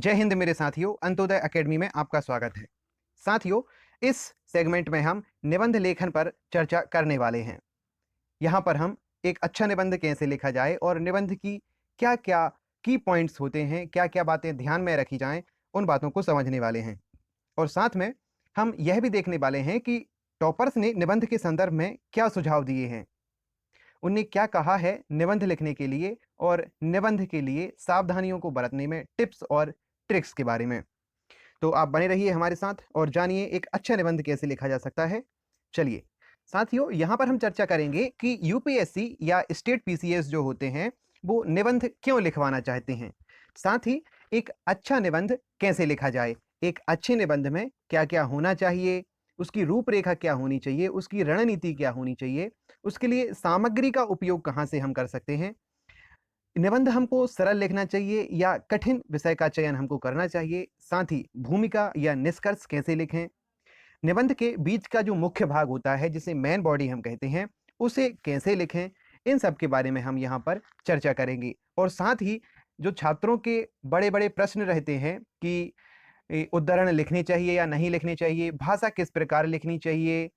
जय हिंद मेरे साथियों, अंत्योदय एकेडमी में आपका स्वागत है। साथियों, इस सेगमेंट में हम निबंध लेखन पर चर्चा करने वाले हैं। यहाँ पर हम एक अच्छा निबंध कैसे लिखा जाए और निबंध की क्या-क्या की पॉइंट्स होते हैं, क्या-क्या बातें ध्यान में रखी जाएँ, उन बातों को समझने वाले हैं। और साथ में हम यह भी देखने वाले हैं कि टॉपर्स ने निबंध के संदर्भ में क्या सुझाव दिए हैं। उनने क्या कहा है निबंध लिखने के लिए और निबंध के लिए सावधानियों को बरतने में टिप्स और ट्रिक्स के बारे में। तो आप बने रहिए हमारे साथ और जानिए एक अच्छा निबंध कैसे लिखा जा सकता है। चलिए साथियों, यहाँ पर हम चर्चा करेंगे कि यूपीएससी या स्टेट पीसीएस जो होते हैं वो निबंध क्यों लिखवाना चाहते हैं, साथ ही एक अच्छा निबंध कैसे लिखा जाए, एक अच्छे निबंध में क्या क्या होना चाहिए, उसकी रूपरेखा क्या होनी चाहिए, उसकी रणनीति क्या होनी चाहिए, उसके लिए सामग्री का उपयोग कहाँ से हम कर सकते हैं, निबंध हमको सरल लिखना चाहिए या कठिन विषय का चयन हमको करना चाहिए, साथ ही भूमिका या निष्कर्ष कैसे लिखें, निबंध के बीच का जो मुख्य भाग होता है जिसे मेन बॉडी हम कहते हैं उसे कैसे लिखें, इन सब के बारे में हम यहाँ पर चर्चा करेंगे। और साथ ही जो छात्रों के बड़े-बड़े प्रश्न रहते हैं कि उद्धरण लिखने चाहिए या नहीं लिखने चाहिए, भाषा किस प्रकार लिखनी चाहिए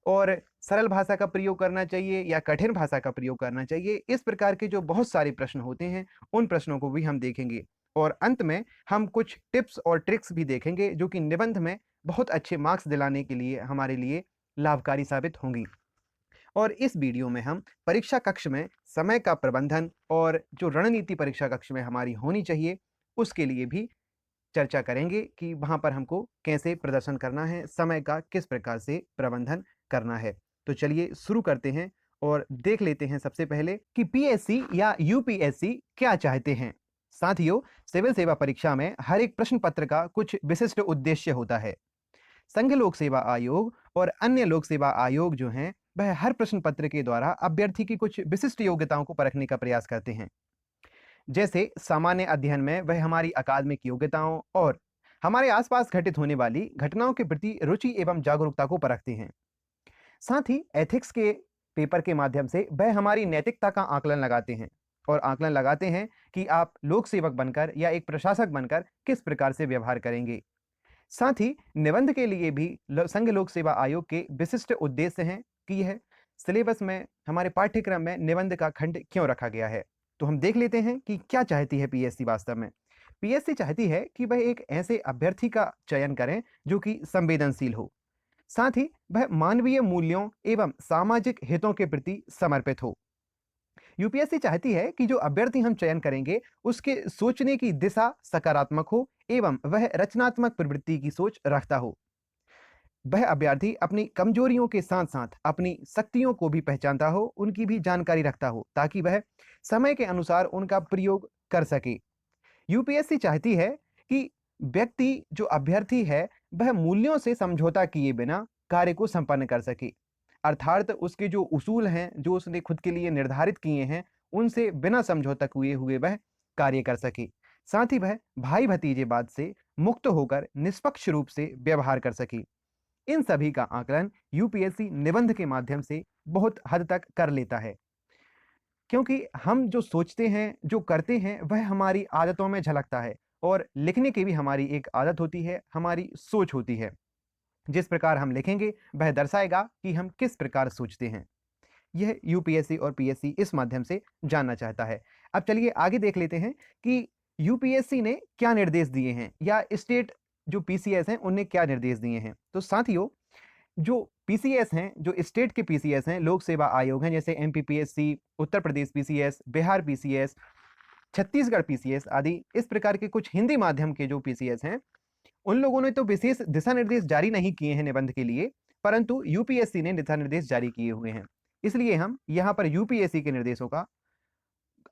और सरल भाषा का प्रयोग करना चाहिए या कठिन भाषा का प्रयोग करना चाहिए, इस प्रकार के जो बहुत सारे प्रश्न होते हैं उन प्रश्नों को भी हम देखेंगे। और अंत में हम कुछ टिप्स और ट्रिक्स भी देखेंगे जो कि निबंध में बहुत अच्छे मार्क्स दिलाने के लिए हमारे लिए लाभकारी साबित होंगी। और इस वीडियो में हम परीक्षा कक्ष में समय का प्रबंधन और जो रणनीति परीक्षा कक्ष में हमारी होनी चाहिए उसके लिए भी चर्चा करेंगे कि वहाँ पर हमको कैसे प्रदर्शन करना है, समय का किस प्रकार से प्रबंधन करना है। तो चलिए शुरू करते हैं और देख लेते हैं सबसे पहले कि पीएससी या यूपीएससी क्या चाहते हैं। साथियों, सिविल सेवा परीक्षा में हर एक प्रश्न पत्र का कुछ विशिष्ट उद्देश्य होता है। संघ लोक सेवा आयोग और अन्य लोक सेवा आयोग जो हैं वह हर प्रश्न पत्र के द्वारा अभ्यर्थी की कुछ विशिष्ट योग्यताओं को परखने का प्रयास करते हैं। जैसे सामान्य अध्ययन में वह हमारी अकादमिक योग्यताओं और हमारे आसपास घटित होने वाली घटनाओं के प्रति रुचि एवं जागरूकता को परखते हैं। साथ ही एथिक्स के पेपर के माध्यम से वह हमारी नैतिकता का आकलन लगाते हैं और आकलन लगाते हैं कि आप लोक सेवक बनकर या एक प्रशासक बनकर किस प्रकार से व्यवहार करेंगे। साथ ही निबंध के लिए भी संघ लोक सेवा आयोग के विशिष्ट उद्देश्य हैं कि यह सिलेबस में हमारे पाठ्यक्रम में निबंध का खंड क्यों रखा गया है। तो हम देख लेते हैं कि क्या चाहती है पीएससी वास्तव में। पीएससी चाहती है कि वह एक ऐसे अभ्यर्थी का चयन करें जो कि संवेदनशील हो, साथ ही वह मानवीय मूल्यों एवं सामाजिक हितों के प्रति समर्पित हो। यूपीएससी चाहती है कि जो अभ्यर्थी हम चयन करेंगे उसके सोचने की दिशा सकारात्मक हो एवं वह रचनात्मक प्रवृत्ति की सोच रखता हो। वह अभ्यर्थी अपनी कमजोरियों के साथ साथ अपनी शक्तियों को भी पहचानता हो, उनकी भी जानकारी रखता हो ताकि वह समय के अनुसार उनका प्रयोग कर सके। यूपीएससी चाहती है कि व्यक्ति जो अभ्यर्थी है वह मूल्यों से समझौता किए बिना कार्य को संपन्न कर सके, अर्थात उसके जो उसूल हैं जो उसने खुद के लिए निर्धारित किए हैं उनसे बिना समझौता किए हुए वह कार्य कर सके। साथ ही वह भाई भतीजेवाद से मुक्त होकर निष्पक्ष रूप से व्यवहार कर सके। इन सभी का आकलन यूपीएससी निबंध के माध्यम से बहुत हद तक कर लेता है, क्योंकि हम जो सोचते हैं जो करते हैं वह हमारी आदतों में झलकता है और लिखने की भी हमारी एक आदत होती है, हमारी सोच होती है। जिस प्रकार हम लिखेंगे वह दर्शाएगा कि हम किस प्रकार सोचते हैं। यह यूपीएससी और पीएससी इस माध्यम से जानना चाहता है। अब चलिए आगे देख लेते हैं कि यूपीएससी ने क्या निर्देश दिए हैं या स्टेट जो पीसीएस हैं उन्हें क्या निर्देश दिए हैं। तो साथियों, जो पीसीएस हैं, जो स्टेट के पीसीएस हैं, लोक सेवा आयोग हैं, जैसे MPPSC, Uttar Pradesh PCS, Bihar PCS, Chhattisgarh PCS आदि, इस प्रकार के कुछ हिंदी माध्यम के जो पीसीएस हैं उन लोगों ने तो विशेष दिशा निर्देश जारी नहीं किए हैं निबंध के लिए, परंतु यूपीएससी ने दिशा निर्देश जारी किए हुए हैं। इसलिए हम यहाँ पर यूपीएससी के निर्देशों का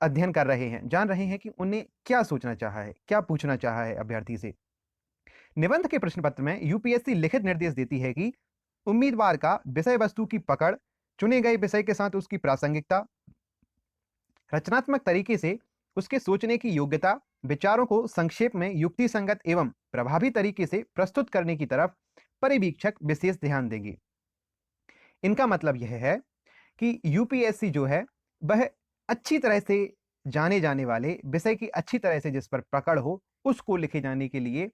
अध्ययन कर रहे हैं, जान रहे हैं कि उन्हें क्या सोचना चाहा है, क्या पूछना चाहा है अभ्यर्थी से। निबंध के प्रश्न पत्र में यूपीएससी लिखित निर्देश देती है कि उम्मीदवार का विषय वस्तु की पकड़, चुने गए विषय के साथ उसकी प्रासंगिकता, रचनात्मक तरीके से उसके सोचने की योग्यता, विचारों को संक्षेप में युक्ति संगत एवं प्रभावी तरीके से प्रस्तुत करने की तरफ परिवीक्षक विशेष ध्यान देंगे। इनका मतलब यह है कि यूपीएससी जो है वह अच्छी तरह से जाने जाने वाले विषय की अच्छी तरह से जिस पर पकड़ हो उसको लिखे जाने के लिए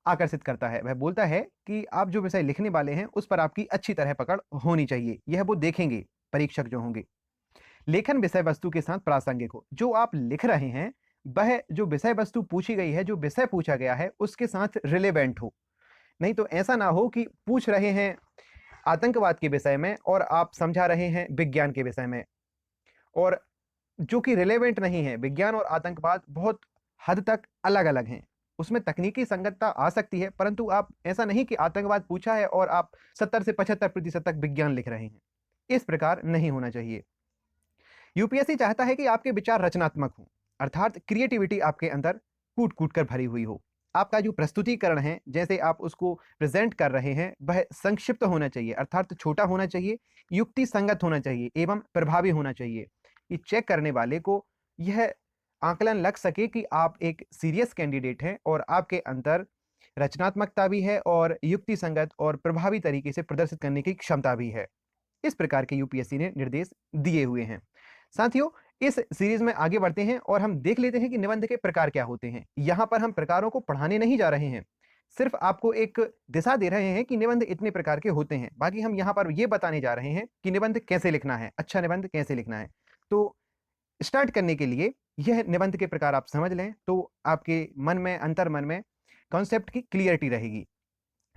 आकर्षित करता है। वह बोलता है कि आप जो विषय लिखने वाले हैं उस पर आपकी अच्छी तरह पकड़ होनी चाहिए, यह वो देखेंगे परीक्षक जो होंगे। लेखन विषय वस्तु के साथ प्रासंगिक हो, जो आप लिख रहे हैं वह जो विषय वस्तु पूछी गई है, जो विषय पूछा गया है उसके साथ रिलेवेंट हो। नहीं तो ऐसा ना हो कि पूछ रहे हैं आतंकवाद के विषय में और आप समझा रहे हैं विज्ञान के विषय में, और जो कि रिलेवेंट नहीं है। विज्ञान और आतंकवाद बहुत हद तक अलग अलग हैं, उसमें तकनीकी संगतता आ सकती है, परंतु आप ऐसा नहीं कि आतंकवाद पूछा है और आप 70 से 75% तक विज्ञान लिख रहे हैं। इस प्रकार नहीं होना चाहिए। यूपीएससी चाहता है कि आपके विचार रचनात्मक हों, अर्थात क्रिएटिविटी आपके अंदर कूट कूट कर भरी हुई हो। आपका जो प्रस्तुतिकरण है, जैसे आप उसको प्रेजेंट कर रहे हैं, वह संक्षिप्त होना चाहिए, अर्थात छोटा होना चाहिए, युक्ति संगत होना चाहिए एवं प्रभावी होना चाहिए। कि चेक करने वाले को यह आकलन लग सके कि आप एक सीरियस कैंडिडेट हैं और आपके अंदर रचनात्मकता भी है और युक्ति संगत और प्रभावी तरीके से प्रदर्शित करने की क्षमता भी है। इस प्रकार के यूपीएससी ने निर्देश दिए हुए हैं। साथियों, इस सीरीज में आगे बढ़ते हैं और हम देख लेते हैं कि निबंध के प्रकार क्या होते हैं। यहां पर हम प्रकारों को पढ़ाने नहीं जा रहे हैं, सिर्फ आपको एक दिशा दे रहे हैं कि निबंध इतने प्रकार के होते हैं। बाकी हम यहां पर यह बताने जा रहे हैं कि निबंध कैसे लिखना है, अच्छा निबंध कैसे लिखना है। तो स्टार्ट करने के लिए यह निबंध के प्रकार आप समझ लें तो आपके मन में, अंतर मन में कॉन्सेप्ट की क्लियरिटी रहेगी।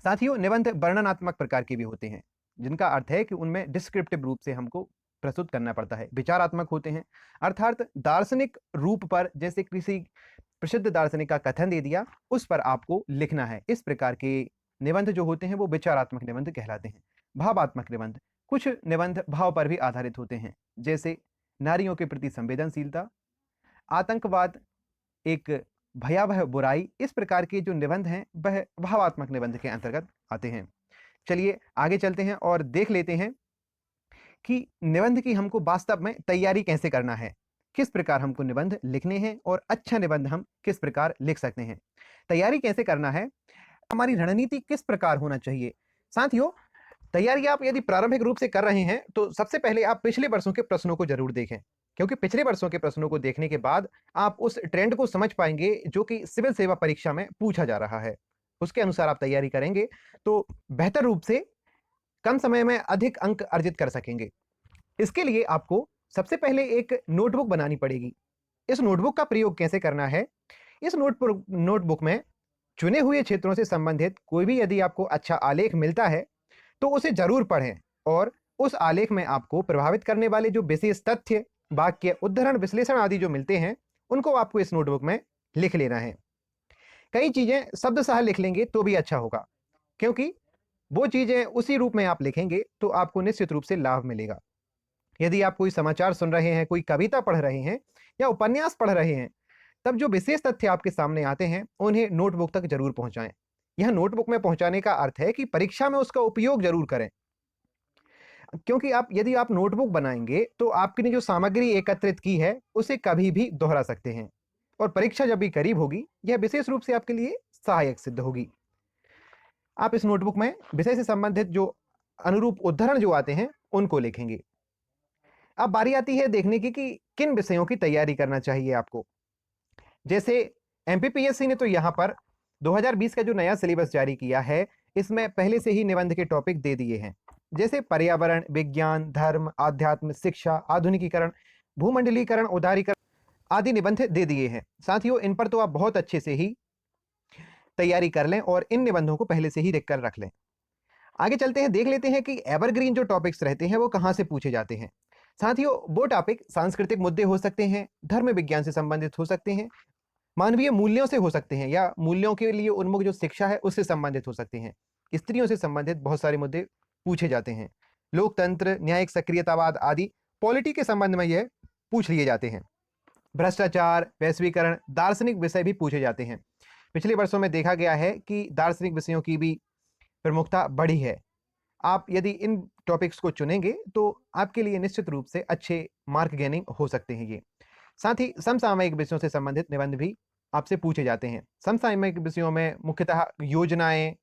साथियों, निबंध वर्णनात्मक प्रकार के भी होते हैं, जिनका अर्थ है कि उनमें डिस्क्रिप्टिव रूप से हमको प्रस्तुत करना पड़ता है। विचारात्मक होते हैं, अर्थात दार्शनिक रूप पर, जैसे किसी प्रसिद्ध दार्शनिक का कथन दे दिया उस पर आपको लिखना है। इस प्रकार के निबंध जो होते हैं वो विचारात्मक निबंध कहलाते हैं। भावात्मक निबंध, कुछ निबंध भाव पर भी आधारित होते हैं, जैसे नारियों के प्रति संवेदनशीलता, आतंकवाद एक भयावह बुराई। इस प्रकार के जो निबंध हैं वह भावात्मक निबंध के अंतर्गत आते हैं। चलिए आगे चलते हैं और देख लेते हैं कि निबंध की हमको वास्तव में तैयारी कैसे करना है, किस प्रकार हमको निबंध लिखने हैं और अच्छा निबंध हम किस प्रकार लिख सकते हैं। तैयारी कैसे करना है, हमारी रणनीति किस प्रकार होना चाहिए। साथियों, तैयारी आप यदि प्रारंभिक रूप से कर रहे हैं तो सबसे पहले आप पिछले वर्षों के प्रश्नों को जरूर देखें, क्योंकि पिछले वर्षों के प्रश्नों को देखने के बाद आप उस ट्रेंड को समझ पाएंगे जो कि सिविल सेवा परीक्षा में पूछा जा रहा है। उसके अनुसार आप तैयारी करेंगे तो बेहतर रूप से कम समय में अधिक अंक अर्जित कर सकेंगे। इसके लिए आपको सबसे पहले एक नोटबुक बनानी पड़ेगी। इस नोटबुक का प्रयोग कैसे करना है, इस नोटबुक में चुने हुए क्षेत्रों से संबंधित कोई भी यदि आपको अच्छा आलेख मिलता है तो उसे जरूर पढ़ें, और उस आलेख में आपको प्रभावित करने वाले जो विशेष तथ्य, वाक्य, उद्धरण, विश्लेषण आदि जो मिलते हैं उनको आपको इस नोटबुक में लिख लेना है। कई चीजें शब्दशः लिख लेंगे तो भी अच्छा होगा, क्योंकि वो चीजें उसी रूप में आप लिखेंगे तो आपको निश्चित रूप से लाभ मिलेगा। यदि आप कोई समाचार सुन रहे हैं, कोई कविता पढ़ रहे हैं या उपन्यास पढ़ रहे हैं, तब जो विशेष तथ्य आपके सामने आते हैं उन्हें नोटबुक तक जरूर पहुंचाएं। यह नोटबुक में पहुंचाने का अर्थ है कि परीक्षा में उसका उपयोग जरूर करें, क्योंकि यदि आप नोटबुक बनाएंगे तो आपने जो सामग्री एकत्रित की है उसे कभी भी दोहरा सकते हैं, और परीक्षा जब भी करीब होगी यह विशेष रूप से आपके लिए सहायक सिद्ध होगी। आप इस नोटबुक में विषय से संबंधित जो अनुरूप उद्धरण जो आते हैं उनको लिखेंगे। अब बारी आती है देखने की कि किन विषयों की तैयारी करना चाहिए आपको। जैसे एमपीपीएससी ने तो यहाँ पर 2020 का जो नया सिलेबस जारी किया है, इसमें पहले से ही निबंध के टॉपिक दे दिए हैं, जैसे पर्यावरण, विज्ञान, धर्म, आध्यात्म, शिक्षा, आधुनिकीकरण, भूमंडलीकरण, उदारीकरण आदि निबंध दे दिए हैं। साथियों, इन पर तो आप बहुत अच्छे से ही तैयारी कर लें और इन निबंधों को पहले से ही लिख कर रख लें। आगे चलते हैं, देख लेते हैं कि एवरग्रीन जो टॉपिक्स रहते हैं वो कहाँ से पूछे जाते हैं। साथियों, वो टॉपिक सांस्कृतिक मुद्दे हो सकते हैं, धर्म विज्ञान से संबंधित हो सकते हैं, मानवीय मूल्यों से हो सकते हैं, या मूल्यों के लिए उन्मुख जो शिक्षा है उससे संबंधित हो सकते हैं। स्त्रियों से संबंधित बहुत सारे मुद्दे पूछे जाते हैं। लोकतंत्र, न्यायिक सक्रियतावाद आदि पॉलिटी के संबंध में यह पूछ लिए जाते हैं। भ्रष्टाचार, वैश्वीकरण, दार्शनिक विषय भी पूछे जाते हैं। पिछले वर्षों में देखा गया है कि दार्शनिक विषयों की भी प्रमुखता बढ़ी है। आप यदि इन टॉपिक्स को चुनेंगे तो आपके लिए निश्चित रूप से अच्छे मार्क गेनिंग हो सकते हैं ये। साथ ही समसामयिक विषयों से संबंधित निबंध भी आपसे पूछे जाते हैं। समसामयिक विषयों में मुख्यतः योजनाएं,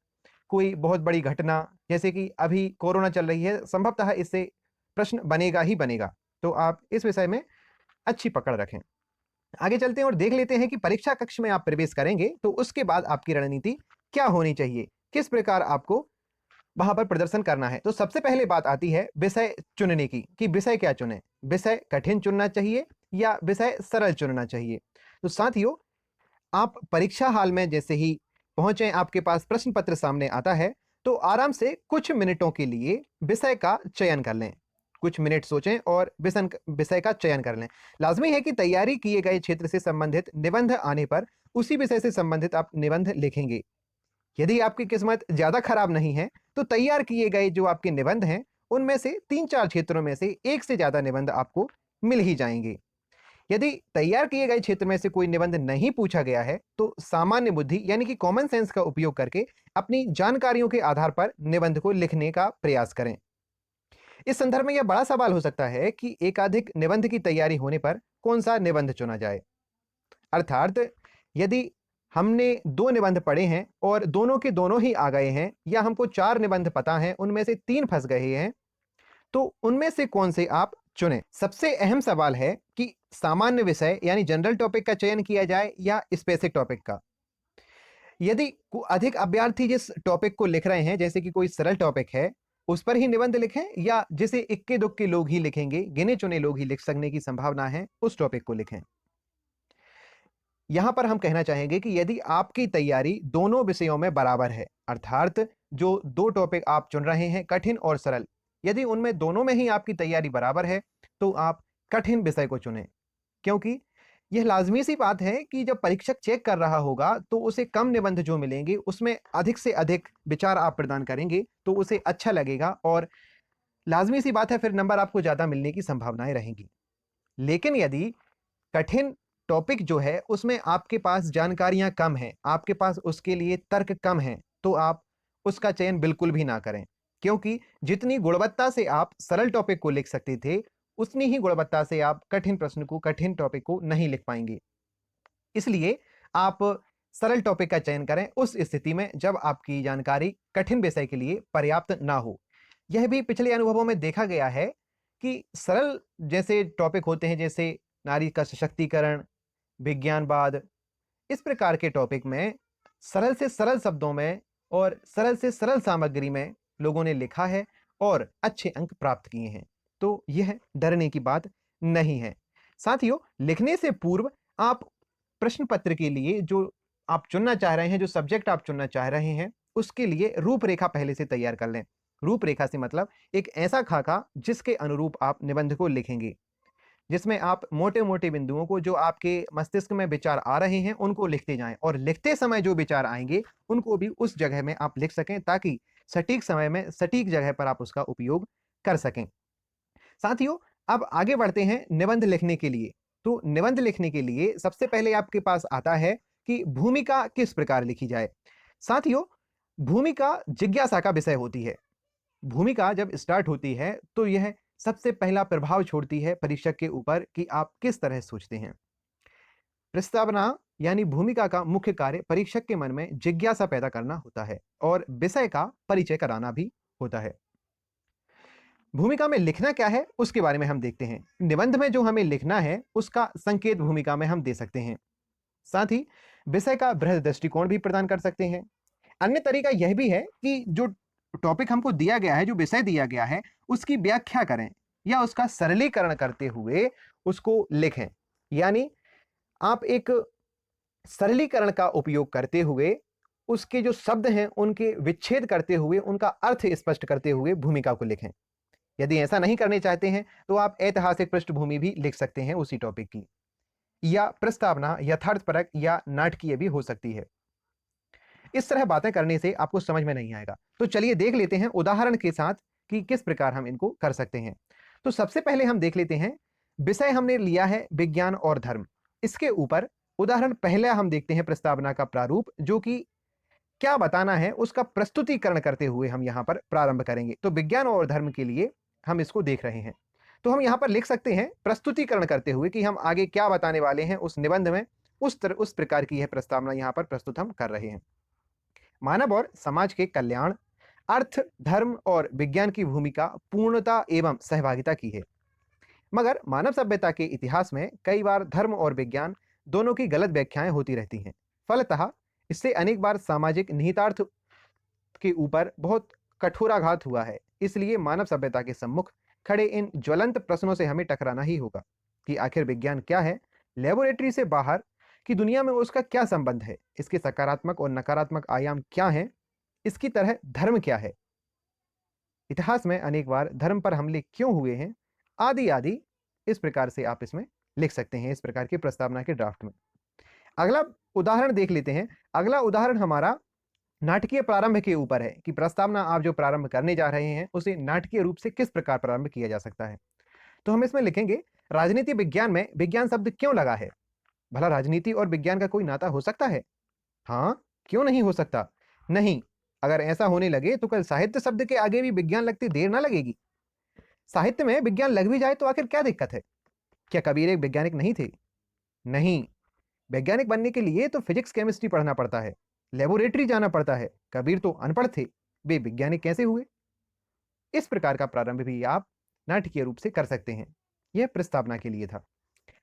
कोई बहुत बड़ी घटना, जैसे कि अभी कोरोना चल रही है, संभवतः इससे प्रश्न बनेगा ही बनेगा, तो आप इस विषय में अच्छी पकड़ रखें। आगे चलते हैं और देख लेते हैं कि परीक्षा कक्ष में आप प्रवेश करेंगे तो उसके बाद आपकी रणनीति क्या होनी चाहिए, किस प्रकार आपको वहां पर प्रदर्शन करना है। तो सबसे पहले बात आती है विषय चुनने की, कि विषय क्या चुने। विषय कठिन चुनना चाहिए या विषय सरल चुनना चाहिए। तो साथियों, आप परीक्षा हाल में जैसे ही पहुंचे, आपके पास प्रश्न पत्र सामने आता है, तो आराम से कुछ मिनटों के लिए विषय का चयन कर लें। कुछ मिनट सोचें और विषय का चयन कर लें। लाजमी है कि तैयारी किए गए क्षेत्र से संबंधित निबंध आने पर उसी विषय से संबंधित आप निबंध लिखेंगे। यदि आपकी किस्मत ज्यादा खराब नहीं है तो तैयार किए गए जो आपके निबंध हैं उनमें से 3-4 क्षेत्रों में से एक से ज्यादा निबंध आपको मिल ही जाएंगे। यदि तैयार किए गए क्षेत्र में से कोई निबंध नहीं पूछा गया है तो सामान्य बुद्धि यानी कि कॉमन सेंस का उपयोग करके अपनी जानकारियों के आधार पर निबंध को लिखने का प्रयास करें। इस संदर्भ में यह बड़ा सवाल हो सकता है कि एकाधिक निबंध की तैयारी होने पर कौन सा निबंध चुना जाए। अर्थात यदि हमने 2 निबंध पढ़े हैं और दोनों के दोनों ही आ गए हैं, या हमको 4 निबंध पता हैं, उनमें से 3 फंस गए हैं, तो उनमें से कौन से आप चुनें। सबसे अहम सवाल है कि सामान्य विषय यानी जनरल टॉपिक का चयन किया जाए या स्पेसिफिक टॉपिक का। यदि अधिक अभ्यर्थी जिस टॉपिक को लिख रहे हैं, जैसे कि कोई सरल टॉपिक है, उस पर ही निबंध लिखें, या जिसे इक्के दुक्के लोग ही लिखेंगे, गिने चुने लोग ही लिख सकने की संभावना है, उस टॉपिक को लिखें। यहां पर हम कहना चाहेंगे कि यदि आपकी तैयारी दोनों विषयों में बराबर है, अर्थात जो 2 टॉपिक आप चुन रहे हैं, कठिन और सरल, यदि उनमें दोनों में ही आपकी तैयारी बराबर है तो आप कठिन विषय को चुनें। क्योंकि यह लाजमी सी बात है कि जब परीक्षक चेक कर रहा होगा तो उसे कम निबंध जो मिलेंगे उसमें अधिक से अधिक विचार आप प्रदान करेंगे तो उसे अच्छा लगेगा, और लाजमी सी बात है फिर नंबर आपको ज्यादा मिलने की संभावनाएं रहेंगी। लेकिन यदि कठिन टॉपिक जो है उसमें आपके पास जानकारियां कम हैं, आपके पास उसके लिए तर्क कम हैं, तो आप उसका चयन बिल्कुल भी ना करें। क्योंकि जितनी गुणवत्ता से आप सरल टॉपिक को लिख सकते थे, उतनी ही गुणवत्ता से आप कठिन प्रश्न को, कठिन टॉपिक को नहीं लिख पाएंगे। इसलिए आप सरल टॉपिक का चयन करें उस स्थिति में जब आपकी जानकारी कठिन विषय के लिए पर्याप्त ना हो। यह भी पिछले अनुभवों में देखा गया है कि सरल जैसे टॉपिक होते हैं, जैसे नारी का सशक्तिकरण, विज्ञानवाद, इस प्रकार के टॉपिक में सरल से सरल शब्दों में और सरल से सरल सामग्री में लोगों ने लिखा है और अच्छे अंक प्राप्त किए हैं। तो यह डरने की बात नहीं है। साथियों, लिखने से पूर्व आप प्रश्न पत्र के लिए जो आप चुनना चाह रहे हैं, जो सब्जेक्ट आप चुनना चाह रहे हैं, उसके लिए रूपरेखा पहले से तैयार कर लें। रूपरेखा से मतलब एक ऐसा खाका जिसके अनुरूप आप निबंध को लिखेंगे, जिसमें आप मोटे-मोटे बिंदुओं को, जो आपके मस्तिष्क में विचार आ रहे हैं, उनको लिखते जाएं, और लिखते समय जो विचार आएंगे उनको भी उस जगह में आप लिख सकें, ताकि सटीक समय में सटीक जगह पर आप उसका उपयोग कर सकें। साथियों, अब आगे बढ़ते हैं निबंध लिखने के लिए। तो निबंध लिखने के लिए सबसे पहले आपके पास आता है कि भूमिका किस प्रकार लिखी जाए। साथियों, भूमिका जिज्ञासा का विषय होती है। भूमिका जब स्टार्ट होती है तो यह सबसे पहला प्रभाव छोड़ती है परीक्षक के ऊपर कि आप किस तरह सोचते हैं। प्रस्तावना यानी भूमिका का मुख्य कार्य परीक्षक के मन में जिज्ञासा पैदा करना होता है और विषय का परिचय कराना भी होता है। भूमिका में लिखना क्या है उसके बारे में हम देखते हैं। निबंध में जो हमें लिखना है उसका संकेत भूमिका में हम दे सकते हैं। साथ ही विषय का बृहद दृष्टिकोण भी प्रदान कर सकते हैं। अन्य तरीका यह भी है कि जो टॉपिक हमको दिया गया है, जो विषय दिया गया है, उसकी व्याख्या करें या उसका सरलीकरण करते हुए उसको लिखें। यानी आप एक सरलीकरण का उपयोग करते हुए उसके जो शब्द हैं उनके विच्छेद करते हुए उनका अर्थ स्पष्ट करते हुए भूमिका को लिखें। यदि ऐसा नहीं करने चाहते हैं तो आप ऐतिहासिक पृष्ठभूमि भी लिख सकते हैं उसी टॉपिक की, या प्रस्तावना यथार्थपरक या नाटकीय भी हो सकती है। इस तरह बातें करने से आपको समझ में नहीं आएगा। तो चलिए देख लेते हैं उदाहरण के साथ कि किस प्रकार हम इनको कर सकते हैं। तो सबसे पहले हम देख लेते हैं, विषय हमने लिया है विज्ञान और धर्म। इसके ऊपर उदाहरण पहले हम देखते हैं प्रस्तावना का प्रारूप, जो कि क्या बताना है उसका प्रस्तुतिकरण करते हुए हम यहाँ पर प्रारंभ करेंगे। तो विज्ञान और धर्म के लिए हम इसको देख रहे हैं। तो हम यहाँ पर लिख सकते हैं प्रस्तुतिकरण करते हुए कि हम आगे क्या बताने वाले हैं उस निबंध में, उस प्रकार की यह प्रस्तावना यहाँ पर प्रस्तुत हम कर रहे हैं। मानव और समाज के कल्याण, अर्थ, धर्म और विज्ञान की भूमिका पूर्णता एवं सहभागिता की है। मगर मानव सभ्यता के इतिहास में कई बार धर्म और विज्ञान दोनों की गलत व्याख्याएं होती रहती हैं। फलतः इससे अनेक बार सामाजिक निहितार्थ के ऊपर बहुत कठोराघात हुआ है। इसलिए मानव सभ्यता के सम्मुख खड़े इन ज्वलंत प्रश्नों से हमें टकराना ही होगा कि आखिर विज्ञान क्या है, लेबोरेटरी से बाहर की दुनिया में उसका क्या संबंध है, इसके सकारात्मक और नकारात्मक आयाम क्या हैं, इसकी तरह धर्म क्या है, इतिहास में अनेक बार धर्म पर हमले क्यों हुए हैं, आदि आदि। इस प्रकार से आप इसमें लिख सकते हैं, इस प्रकार की प्रस्तावना के ड्राफ्ट में। अगला उदाहरण देख लेते हैं। अगला उदाहरण हमारा नाटकीय प्रारंभ के ऊपर है कि प्रस्तावना आप जो प्रारंभ करने जा रहे हैं उसे नाटकीय रूप से किस प्रकार प्रारंभ किया जा सकता है। तो हम इसमें लिखेंगे, राजनीति विज्ञान में विज्ञान शब्द क्यों लगा है। भला राजनीति और विज्ञान का कोई नाता हो सकता है? हाँ, क्यों नहीं हो सकता? नहीं, अगर ऐसा होने लगे तो कल साहित्य शब्द के आगे भी विज्ञान लगती देर ना लगेगी। साहित्य में विज्ञान लग भी जाए तो आखिर क्या दिक्कत है? क्या कबीर एक वैज्ञानिक नहीं थे? नहीं, वैज्ञानिक बनने के लिए तो फिजिक्स केमिस्ट्री पढ़ना पड़ता है, लेबोरेटरी जाना पड़ता है। कबीर तो अनपढ़ थे, वे वैज्ञानिक कैसे हुए? इस प्रकार का प्रारंभ भी आप नाटकीय रूप से कर सकते हैं। यह प्रस्तावना के लिए था।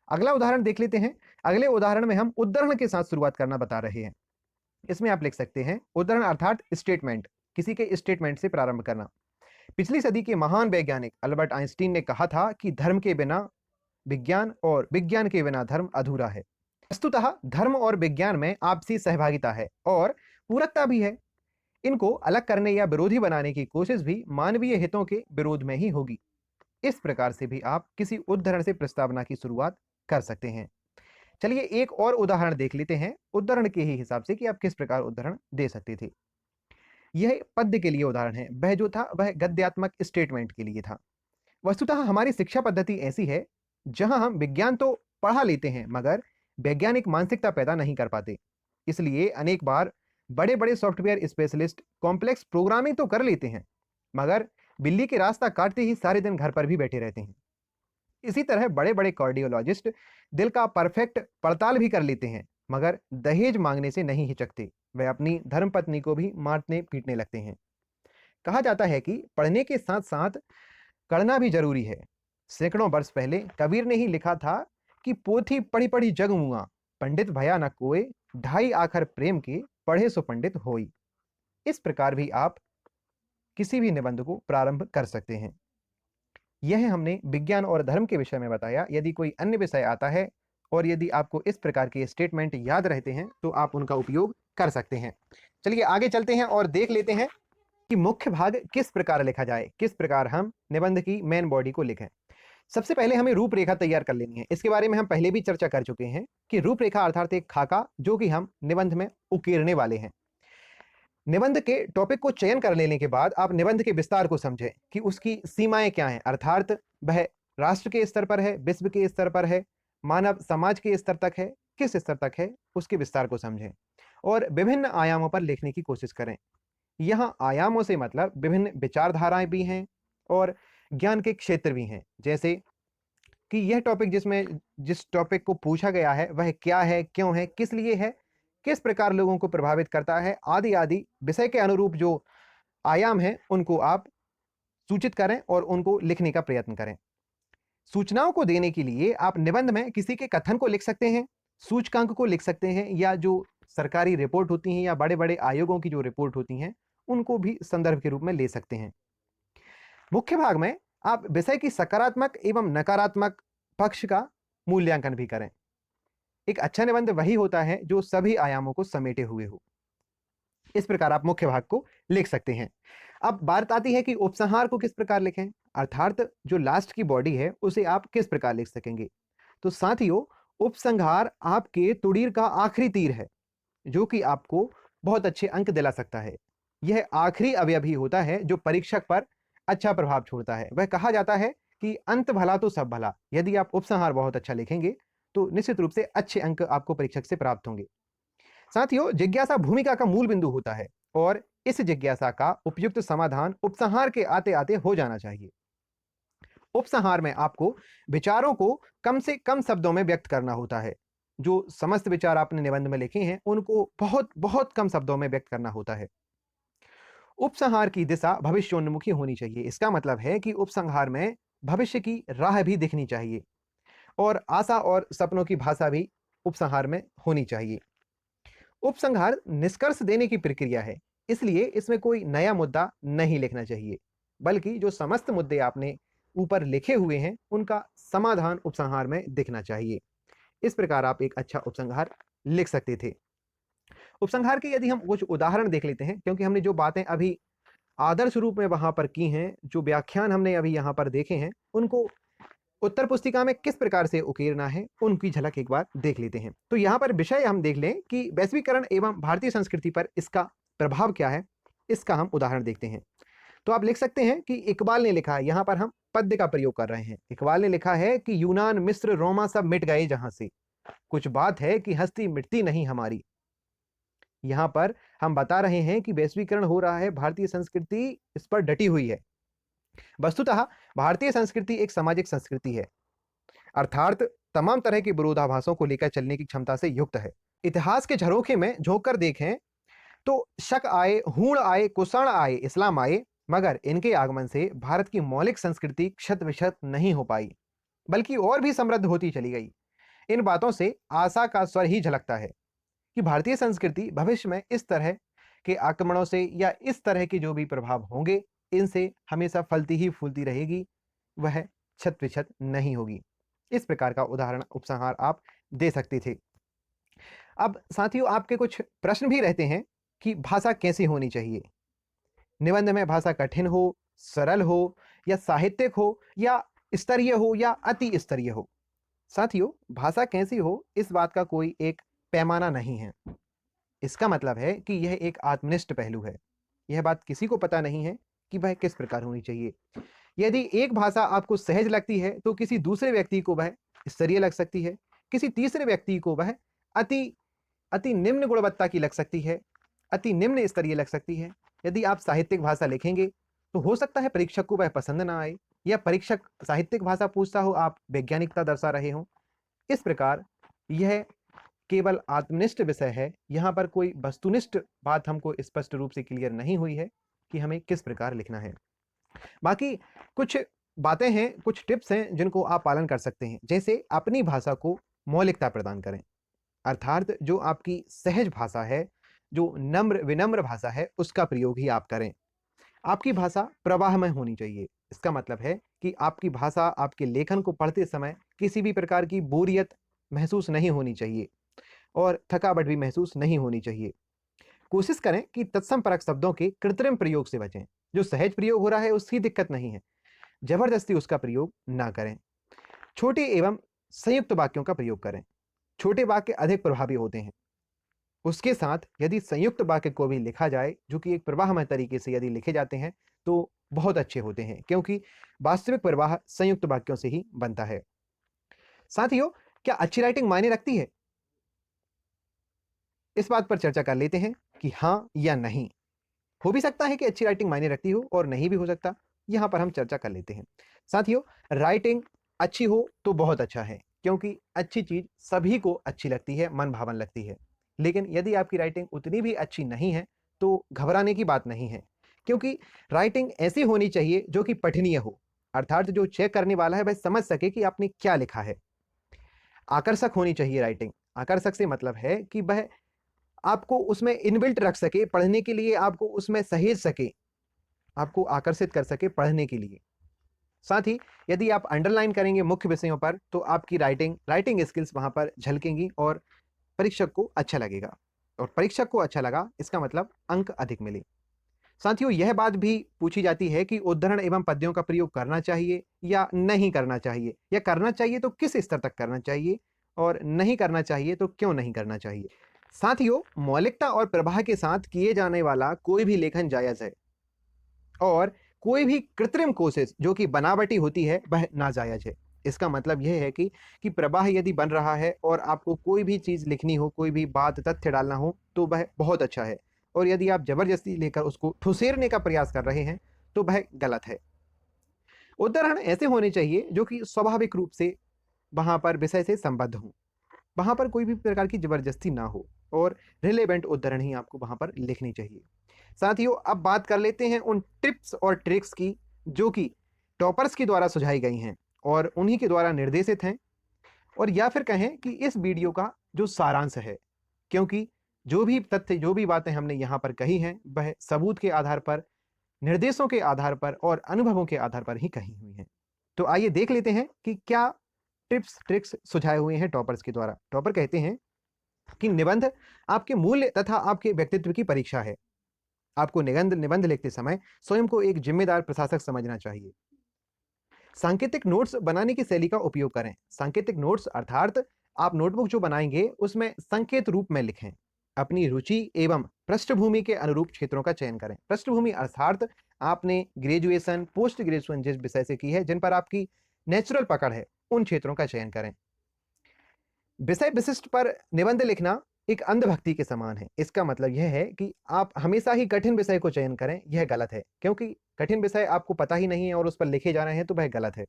अगला उदाहरण देख लेते हैं। अगले उदाहरण में हम उद्धरण के साथ शुरुआत करना बता रहे हैं। इसमें आप लिख सकते हैं, उद्धरण अर्थात स्टेटमेंट, किसी के स्टेटमेंट से प्रारंभ करना। पिछली सदी के महान वैज्ञानिक अल्बर्ट आइंस्टीन ने कहा था कि धर्म के बिना विज्ञान और विज्ञान के बिना धर्म अधूरा है। वस्तुतः धर्म और विज्ञान में आपसी सहभागिता है और पूरकता भी है। इनको अलग करने या विरोधी बनाने की कोशिश भी मानवीय हितों के विरोध में ही होगी। इस प्रकार से भी आप किसी उद्धरण से प्रस्तावना की शुरुआत कर सकते हैं। चलिए एक और उदाहरण देख लेते हैं उद्धरण के ही हिसाब से कि आप किस प्रकार उद्धरण दे सकते थे। यह पद्य के लिए उदाहरण है, वह जो था वह गद्यात्मक स्टेटमेंट के लिए था। वस्तुतः हमारी शिक्षा पद्धति ऐसी है जहां हम विज्ञान तो पढ़ा लेते हैं मगर वैज्ञानिक मानसिकता पैदा नहीं कर पाते। इसलिए अनेक बार बड़े बड़े सॉफ्टवेयर स्पेशलिस्ट कॉम्प्लेक्स प्रोग्रामिंग तो कर लेते हैं मगर बिल्ली के रास्ता काटते ही सारे दिन घर पर भी बैठे रहते हैं। इसी तरह बड़े बड़े कार्डियोलॉजिस्ट दिल का परफेक्ट पड़ताल भी कर लेते हैं मगर दहेज मांगने से नहीं हिचकते। वह अपनी धर्मपत्नी को भी मारने पीटने लगते हैं। कहा जाता है कि पढ़ने के साथ साथ करना भी जरूरी है। सैकड़ों वर्ष पहले कबीर ने ही लिखा था कि पोथी पढ़ी पढ़ी जग मुआ, पंडित भया न कोय, ढाई आखर प्रेम के, पढ़े सो पंडित होई। इस प्रकार भी आप किसी भी निबंध को प्रारंभ कर सकते हैं। यह हमने विज्ञान और धर्म के विषय में बताया। यदि कोई अन्य विषय आता है और यदि आपको इस प्रकार के स्टेटमेंट याद रहते हैं तो आप उनका उपयोग कर सकते हैं। चलिए आगे चलते हैं और देख लेते हैं कि मुख्य भाग किस प्रकार लिखा जाए, किस प्रकार हम निबंध की मेन बॉडी को लिखें। सबसे पहले हमें रूपरेखा तैयार कर लेनी है। इसके बारे में हम पहले भी चर्चा कर चुके हैं कि रूपरेखा अर्थात एक खाका जो कि हम निबंध में उकेरने वाले हैं। निबंध के टॉपिक को चयन कर लेने के बाद आप निबंध के विस्तार को समझें कि उसकी सीमाएं क्या हैं, अर्थात वह राष्ट्र के स्तर पर है, विश्व के स्तर पर है, मानव समाज के स्तर तक है, किस स्तर तक है, उसके विस्तार को समझें और विभिन्न आयामों पर लिखने की कोशिश करें। यहाँ आयामों से मतलब विभिन्न विचारधाराएं भी हैं और ज्ञान के क्षेत्र भी हैं, जैसे कि यह टॉपिक जिस टॉपिक को पूछा गया है वह क्या है, क्यों है, किस लिए है, किस प्रकार लोगों को प्रभावित करता है, आदि आदि विषय के अनुरूप जो आयाम हैं उनको आप सूचित करें और उनको लिखने का प्रयत्न करें। सूचनाओं को देने के लिए आप निबंध में किसी के कथन को लिख सकते हैं, सूचकांक को लिख सकते हैं, या जो सरकारी रिपोर्ट होती हैं या बड़े बड़े आयोगों की जो रिपोर्ट होती हैं उनको भी संदर्भ के रूप में ले सकते हैं। मुख्य भाग में आप विषय की सकारात्मक एवं नकारात्मक पक्ष का मूल्यांकन भी करें। एक अच्छा निबंध वही होता है जो सभी आयामों को समेटे हुए हो। इस प्रकार आप मुख्य भाग को लिख सकते हैं। अब बात आती है कि उपसंहार को किस प्रकार लिखें, अर्थात जो लास्ट की बॉडी है उसे आप किस प्रकार लिख सकेंगे। तो साथियों, उपसंहार आपके तुड़ीर का आखिरी तीर है जो कि आपको बहुत अच्छे अंक दिला सकता है। यह आखिरी अवयव ही होता है जो परीक्षक पर अच्छा प्रभाव छोड़ता है। वह कहा जाता है कि अंत भला तो सब भला। यदि आप उपसंहार बहुत अच्छा लिखेंगे तो निश्चित रूप से अच्छे अंक आपको परीक्षक से प्राप्त होंगे। साथियों, जिज्ञासा भूमिका का मूल बिंदु होता है और इस जिज्ञासा का उपयुक्त समाधान उपसंहार के आते आते हो जाना चाहिए। उपसंहार में आपको विचारों को कम से कम शब्दों में व्यक्त करना होता है। जो समस्त विचार आपने निबंध में लिखे हैं उनको बहुत बहुत कम शब्दों में व्यक्त करना होता है। उपसंहार की दिशा भविष्योन्मुखी होनी चाहिए। इसका मतलब है कि उपसंहार में भविष्य की राह भी दिखनी चाहिए और आशा और सपनों की भाषा भी उपसंहार में होनी चाहिए। उपसंहार निष्कर्ष देने की प्रक्रिया है, इसलिए इसमें कोई नया मुद्दा नहीं लिखना चाहिए, बल्कि जो समस्त मुद्दे आपने ऊपर लिखे हुए हैं उनका समाधान उपसंहार में दिखना चाहिए। इस प्रकार आप एक अच्छा उपसंहार लिख सकते थे। उपसंहार के यदि हम कुछ उदाहरण देख लेते हैं, क्योंकि हमने जो बातें अभी आदर्श रूप में वहां पर की हैं, जो व्याख्यान हमने अभी यहां पर देखे हैं, उनको उत्तर पुस्तिका में किस प्रकार से उकेरना है उनकी झलक एक बार देख लेते हैं। तो यहाँ पर विषय हम देख लें कि वैश्वीकरण एवं भारतीय संस्कृति पर इसका प्रभाव क्या है, इसका हम उदाहरण देखते हैं। तो आप लिख सकते हैं कि इकबाल ने लिखा है, यहाँ पर हम पद्य का प्रयोग कर रहे हैं। इकबाल ने लिखा है कि यूनान मिस्र रोमा सब मिट गए जहां से, कुछ बात है कि हस्ती मिटती नहीं हमारी। यहाँ पर हम बता रहे हैं कि वैश्वीकरण हो रहा है, भारतीय संस्कृति इस पर डटी हुई है। वस्तुतः भारतीय संस्कृति एक सामाजिक संस्कृति है, अर्थात तमाम तरह के विरोधाभासों को लेकर चलने की क्षमता से युक्त है। इतिहास के झरोखे में झोंक कर देखें तो शक आए, हूण आए, कुषाण आए, इस्लाम आए, मगर इनके आगमन से भारत की मौलिक संस्कृति क्षत विक्षत नहीं हो पाई, बल्कि और भी समृद्ध होती चली गई। इन बातों से आशा का स्वर ही झलकता है कि भारतीय संस्कृति भविष्य में इस तरह के आक्रमणों से या इस तरह के जो भी प्रभाव होंगे, इनसे हमेशा फलती ही फूलती रहेगी, वह क्षत विक्षत नहीं होगी। इस प्रकार का उदाहरण उपसंहार आप दे सकते थे। अब साथियों, आपके कुछ प्रश्न भी रहते हैं कि भाषा कैसी होनी चाहिए। निबंध में भाषा कठिन हो, सरल हो, या साहित्यिक हो, या स्तरीय हो, या अति स्तरीय हो। साथियों, भाषा कैसी हो इस बात का कोई एक पैमाना नहीं है। इसका मतलब है कि यह एक आत्मनिष्ठ पहलू है। यह बात किसी को पता नहीं है कि वह किस प्रकार होनी चाहिए। यदि एक भाषा आपको सहज लगती है तो किसी दूसरे व्यक्ति को वह स्तरीय लग सकती है, किसी तीसरे व्यक्ति को वह अति अति निम्न गुणवत्ता की लग सकती है, अति निम्न स्तरीय लग सकती है। यदि आप साहित्यिक भाषा लिखेंगे तो हो सकता है परीक्षक को वह पसंद ना आए, या परीक्षक साहित्यिक भाषा पूछता हो, आप वैज्ञानिकता दर्शा रहे हो। इस प्रकार यह केवल आत्मनिष्ठ विषय है। यहाँ पर कोई वस्तुनिष्ठ बात हमको स्पष्ट रूप से क्लियर नहीं हुई है कि हमें किस प्रकार लिखना है। बाकी कुछ बातें हैं, कुछ टिप्स हैं जिनको आप पालन कर सकते हैं। जैसे अपनी भाषा को मौलिकता प्रदान करें, अर्थात जो आपकी सहज भाषा है, जो नम्र विनम्र भाषा है, उसका प्रयोग ही आप करें। आपकी भाषा प्रवाहमय होनी चाहिए। इसका मतलब है कि आपकी भाषा आपके लेखन को पढ़ते समय किसी भी प्रकार की बोरियत महसूस नहीं होनी चाहिए और थकावट भी महसूस नहीं होनी चाहिए। कोशिश करें कि तत्समपरक शब्दों के कृत्रिम प्रयोग से बचें। जो सहज प्रयोग हो रहा है उसकी दिक्कत नहीं है, जबरदस्ती उसका प्रयोग ना करें। छोटे एवं संयुक्त वाक्यों का प्रयोग करें। छोटे वाक्य अधिक प्रभावी होते हैं। उसके साथ यदि संयुक्त वाक्य को भी लिखा जाए, जो कि एक प्रवाहमय तरीके से यदि लिखे जाते हैं, तो बहुत अच्छे होते हैं, क्योंकि वास्तविक प्रवाह संयुक्त वाक्यों से ही बनता है। साथियों, क्या अच्छी राइटिंग मायने रखती है? इस बात पर चर्चा कर लेते हैं कि हाँ या नहीं। हो भी सकता है कि अच्छी राइटिंग मायने रखती हो और नहीं भी हो सकता। यहां पर हम चर्चा कर लेते हैं। साथियों, राइटिंग अच्छी हो तो बहुत अच्छा है, क्योंकि अच्छी चीज सभी को अच्छी लगती है, मन भावन लगती है। लेकिन यदि आपकी राइटिंग उतनी भी अच्छी नहीं है तो घबराने की बात नहीं है, क्योंकि राइटिंग ऐसी होनी चाहिए जो कि पठनीय हो, अर्थात जो चेक करने वाला है वह समझ सके कि आपने क्या लिखा है। आकर्षक होनी चाहिए राइटिंग। आकर्षक से मतलब है कि वह आपको उसमें इनबिल्ट रख सके, पढ़ने के लिए आपको उसमें सहेज सके, आपको आकर्षित कर सके पढ़ने के लिए। साथ ही यदि आप अंडरलाइन करेंगे मुख्य विषयों पर तो आपकी राइटिंग स्किल्स वहां पर झलकेंगी और परीक्षक को अच्छा लगेगा। और परीक्षक को अच्छा लगा, इसका मतलब अंक अधिक मिले। साथियों, यह बात भी पूछी जाती है कि उद्धरण एवं पद्यों का प्रयोग करना चाहिए या नहीं करना चाहिए, या करना चाहिए तो किस स्तर तक करना चाहिए, और नहीं करना चाहिए तो क्यों नहीं करना चाहिए। साथियों, मौलिकता और प्रवाह के साथ किए जाने वाला कोई भी लेखन जायज है, और कोई भी कृत्रिम कोशिश जो कि बनावटी होती है वह नाजायज है। इसका मतलब यह है कि प्रवाह यदि बन रहा है और आपको कोई भी चीज़ लिखनी हो, कोई भी बात तथ्य डालना हो, तो वह बहुत अच्छा है। और यदि आप जबरदस्ती लेकर उसको ठुसेरने का प्रयास कर रहे हैं तो वह गलत है। उदाहरण ऐसे होने चाहिए जो कि स्वाभाविक रूप से वहां पर विषय से संबद्ध हों, वहां पर कोई भी प्रकार की जबरदस्ती ना हो, और रिलेवेंट उदाहरण ही आपको वहां पर लिखनी चाहिए। साथियों, अब बात कर लेते हैं उन टिप्स और ट्रिक्स की जो कि टॉपर्स के द्वारा सुझाई गई हैं और उन्हीं के द्वारा निर्देशित हैं, और या फिर कहें कि इस वीडियो का जो सारांश है, क्योंकि जो भी तथ्य, जो भी बातें हमने यहाँ पर कही हैं, वह सबूत के आधार पर, निर्देशों के आधार पर और अनुभवों के आधार पर ही कही हुई हैं। तो आइए देख लेते हैं कि क्या टिप्स ट्रिक्स सुझाए हुए हैं टॉपर्स के द्वारा। टॉपर कहते हैं कि निबंध आपके मूल्य तथा आपके व्यक्तित्व की परीक्षा है। आपको निबंध लिखते समय स्वयं को एक जिम्मेदार प्रशासक समझना चाहिए। सांकेतिक नोट्स बनाने की शैली का उपयोग करें। सांकेतिक नोट्स अर्थात आप नोटबुक जो बनाएंगे उसमें संकेत रूप में लिखें। अपनी रुचि एवं पृष्ठभूमि के अनुरूप क्षेत्रों का चयन करें। पृष्ठभूमि अर्थात आपने ग्रेजुएशन, पोस्ट ग्रेजुएशन जिस विषय से की है, जिन पर आपकी नेचुरल पकड़ है, उन क्षेत्रों का चयन करें। विषय विशिष्ट पर निबंध लिखना एक अंधभक्ति के समान है। इसका मतलब यह है कि आप हमेशा ही कठिन विषय को चयन करें, यह गलत है, क्योंकि कठिन विषय आपको पता ही नहीं है और उस पर लिखे जा रहे हैं, तो वह गलत है।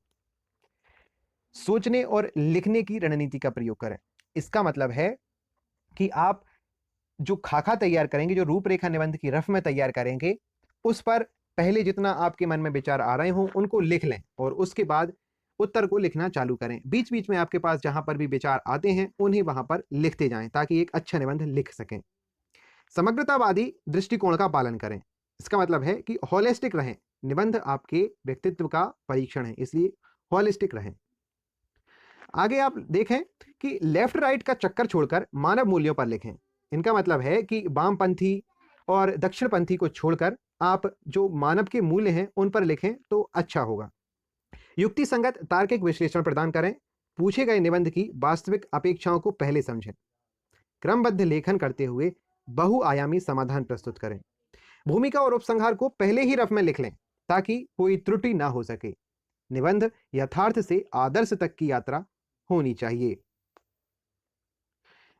सोचने और लिखने की रणनीति का प्रयोग करें। इसका मतलब है कि आप जो खाका तैयार करेंगे, जो रूपरेखा निबंध की रफ में तैयार करेंगे, उस पर पहले जितना आपके मन में विचार आ रहे हों उनको लिख लें और उसके बाद उत्तर को लिखना चालू करें। बीच बीच में आपके पास जहां पर भी विचार आते हैं उन्हें वहां पर लिखते जाएं, ताकि एक अच्छा निबंध लिख सकें। समग्रतावादी दृष्टिकोण का पालन करें। इसका मतलब है कि होलिस्टिक रहें। निबंध आपके व्यक्तित्व का परीक्षण है, इसलिए होलिस्टिक रहें। आगे आप देखें कि लेफ्ट राइट का चक्कर छोड़कर मानव मूल्यों पर लिखें। इनका मतलब है कि वामपंथी और दक्षिणपंथी को छोड़कर आप जो मानव के मूल्य हैं उन पर लिखें तो अच्छा होगा। युक्ति संगत तार्किक विश्लेषण प्रदान करें। पूछे गए निबंध की वास्तविक अपेक्षाओं को पहले समझें। क्रमबद्ध लेखन करते हुए बहुआयामी समाधान प्रस्तुत करें। भूमिका और उपसंहार को पहले ही रफ में लिख लें ताकि कोई त्रुटि ना हो सके। निबंध यथार्थ से आदर्श तक की यात्रा होनी चाहिए।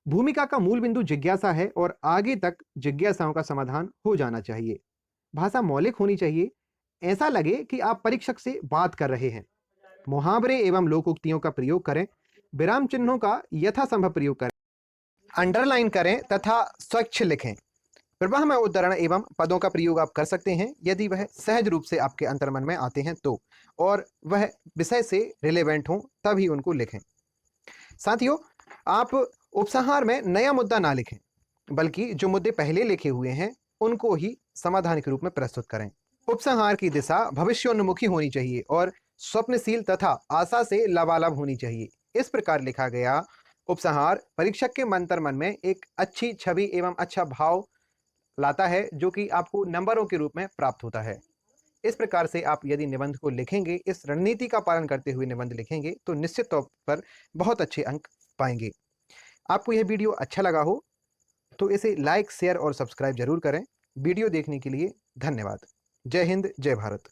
भूमिका का मूल बिंदु जिज्ञासा है और आगे तक जिज्ञासाओं का समाधान हो जाना चाहिए। भाषा मौलिक होनी चाहिए, ऐसा लगे कि आप परीक्षक से बात कर रहे हैं। मुहावरे एवं लोकोक्तियों का प्रयोग करें। विराम चिन्हों का यथासंभव प्रयोग करें। अंडरलाइन करें तथा स्वच्छ लिखें। प्रवाह में उद्धरण एवं पदों का प्रयोग आप कर सकते हैं यदि वह सहज रूप से आपके अंतर्मन में आते हैं तो, और वह विषय से रिलेवेंट हो तभी उनको लिखें। साथियों, आप उपसंहार में नया मुद्दा ना लिखें, बल्कि जो मुद्दे पहले लिखे हुए हैं उनको ही समाधान के रूप में प्रस्तुत करें। उपसंहार की दिशा भविष्योन्मुखी होनी चाहिए और स्वप्नशील तथा आशा से लबालब होनी चाहिए। इस प्रकार लिखा गया उपसंहार परीक्षक के मंतरमन में एक अच्छी छवि एवं अच्छा भाव लाता है, जो कि आपको नंबरों के रूप में प्राप्त होता है। इस प्रकार से आप यदि निबंध को लिखेंगे, इस रणनीति का पालन करते हुए निबंध लिखेंगे, तो निश्चित तौर पर बहुत अच्छे अंक पाएंगे। आपको यह वीडियो अच्छा लगा हो तो इसे लाइक, शेयर और सब्सक्राइब जरूर करें। वीडियो देखने के लिए धन्यवाद। जय हिंद, जय भारत।